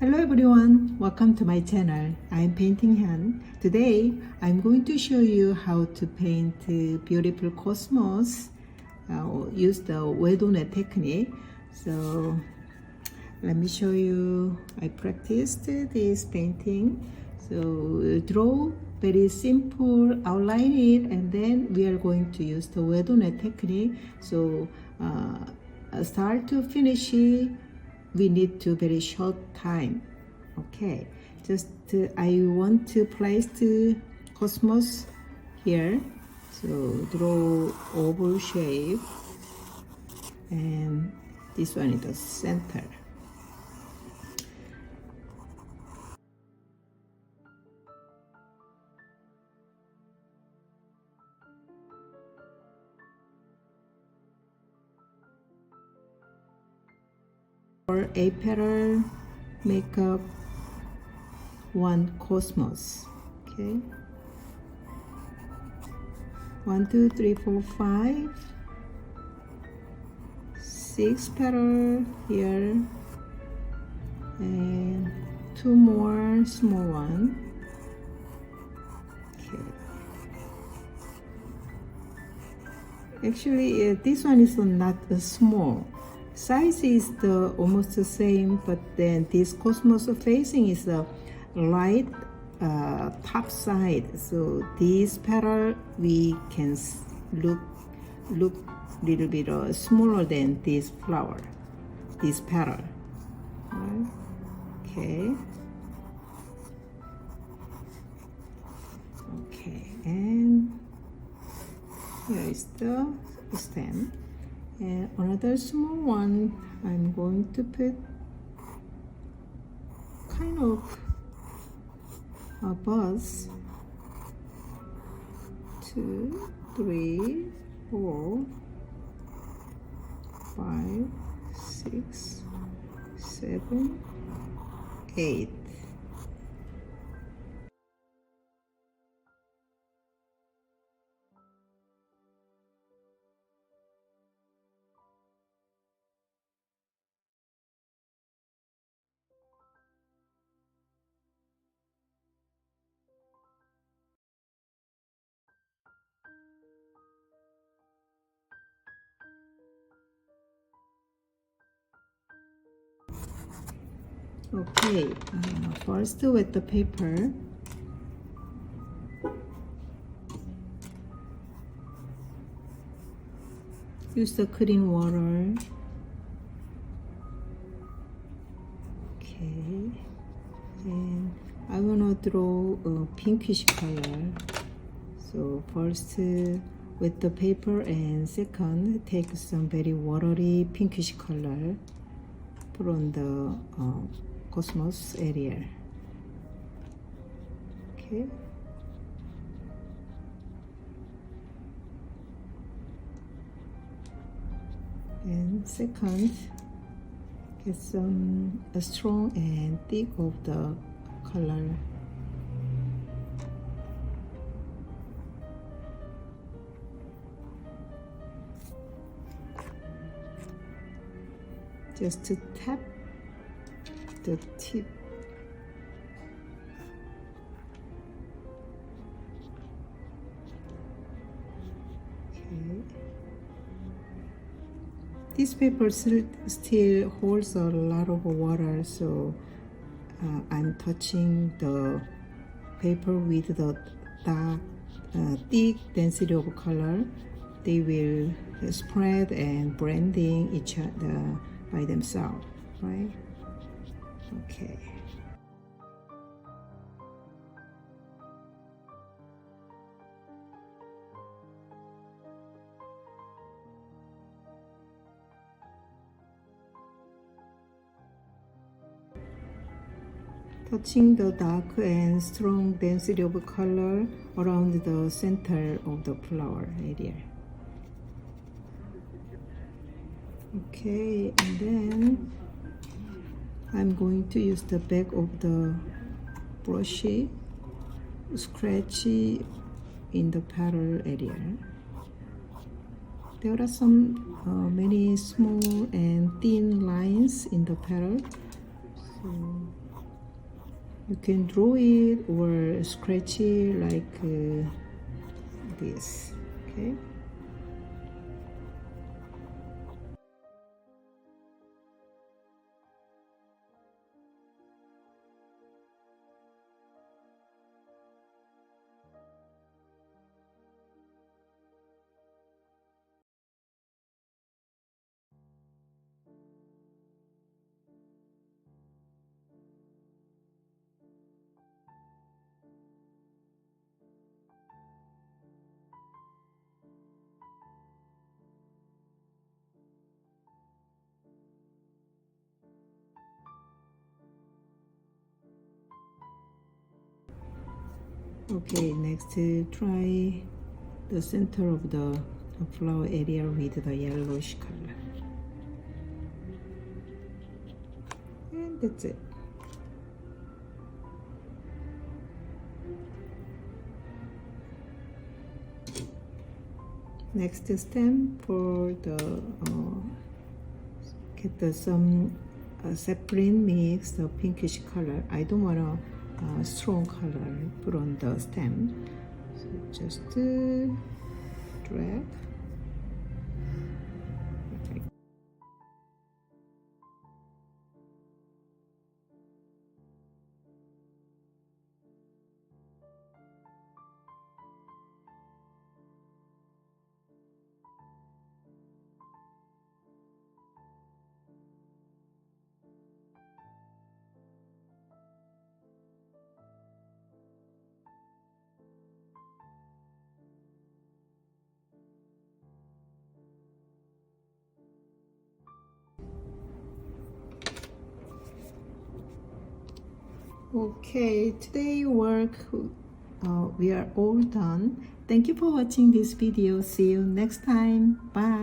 Hello everyone, welcome to my channel. I'm Painting Han. Today I'm going to show you how to paint beautiful cosmos. Use the Wedone technique. So let me show you. I practiced this painting. So draw very simple, outline it, and then we are going to use the Wedone technique. So start to finish it, we need to very short time. Okay, just I want to place the cosmos here, so draw oval shape, and this one is the center. For a petal, make up one cosmos. Okay, 1 2 3 4 5 6 petal here, and 2 more small one. Okay, actually this one is not small. Size is almost the same, but then this cosmos facing is the light top side. So this petal we can look little bit smaller than this flower, this petal. Right? Okay. Okay, and here is the stem. And another small one, I'm going to put kind of a buzz. 2 3 4 5 6 7 8. Okay, first with the paper, use the clean water. Okay, and I wanna draw a pinkish color. So first with the paper, and second take some very watery pinkish color, put on the cosmos area. Okay, and second get some strong and thick of the color. Just to tap the tip. Okay. This paper still holds a lot of water, so I'm touching the paper with the dark, thick density of color. They will spread and blending each other by themselves, right? Okay. Touching the dark and strong density of color around the center of the flower area. Okay, and then I'm going to use the back of the brush, scratch in the petal area. There are some many small and thin lines in the petal. So You can draw it or scratch it like this. Okay. Okay, next try the center of the flower area with the yellowish color. And that's it. Next stem for the get some sapling mix, the pinkish color. I don't want a strong color put on the stem, so just drag. Perfect. Okay, today work we are all done. Thank you for watching this video. See you next time. Bye.